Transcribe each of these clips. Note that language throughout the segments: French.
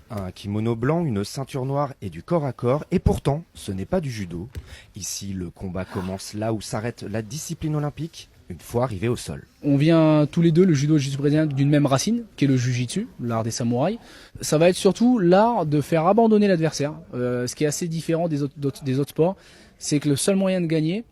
Un kimono blanc, une ceinture noire et du corps à corps, et pourtant, ce n'est pas du judo. Ici, le combat commence là où s'arrête la discipline olympique, une fois arrivé au sol. On vient tous les deux, le judo et le jiu-jitsu brésilien, d'une même racine, qui est le jujitsu, l'art des samouraïs. Ça va être surtout l'art de faire abandonner l'adversaire. Ce qui est assez différent des autres sports, c'est que le seul moyen de gagner,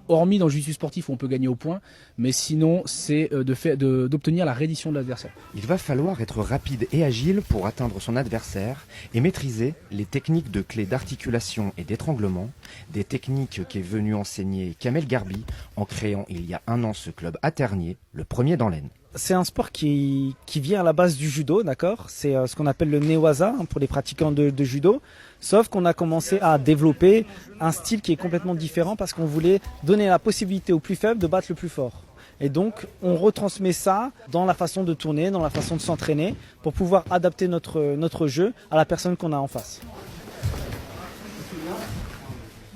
hormis dans le jiu-jitsu sportif où on peut gagner au point, mais sinon c'est d'obtenir la reddition de l'adversaire. Il va falloir être rapide et agile pour atteindre son adversaire et maîtriser les techniques de clés d'articulation et d'étranglement, des techniques qu'est venu enseigner Kamel Garbi en créant il y a un an ce club à Ternier, le premier dans l'Aisne. C'est un sport qui vient à la base du judo, d'accord. C'est ce qu'on appelle le newaza pour les pratiquants de judo. Sauf qu'on a commencé à développer un style qui est complètement différent parce qu'on voulait donner la possibilité au plus faible de battre le plus fort. Et donc, on retransmet ça dans la façon de tourner, dans la façon de s'entraîner pour pouvoir adapter notre jeu à la personne qu'on a en face.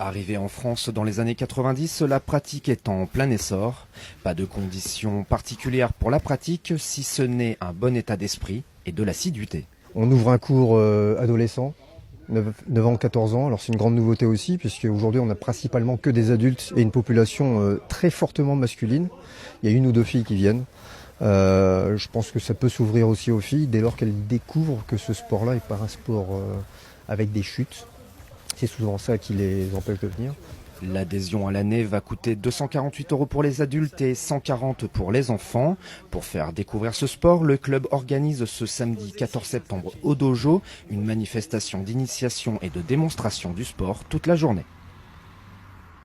Arrivé en France dans les années 90, la pratique est en plein essor. Pas de conditions particulières pour la pratique, si ce n'est un bon état d'esprit et de l'assiduité. On ouvre un cours adolescent, 9 ans, 14 ans. Alors c'est une grande nouveauté aussi, puisque aujourd'hui on a principalement que des adultes et une population très fortement masculine. Il y a une ou deux filles qui viennent. Je pense que ça peut s'ouvrir aussi aux filles dès lors qu'elles découvrent que ce sport-là n'est pas un sport avec des chutes. C'est souvent ça qui les empêche de venir. L'adhésion à l'année va coûter 248 € pour les adultes et 140 pour les enfants. Pour faire découvrir ce sport, le club organise ce samedi 14 septembre au dojo une manifestation d'initiation et de démonstration du sport toute la journée.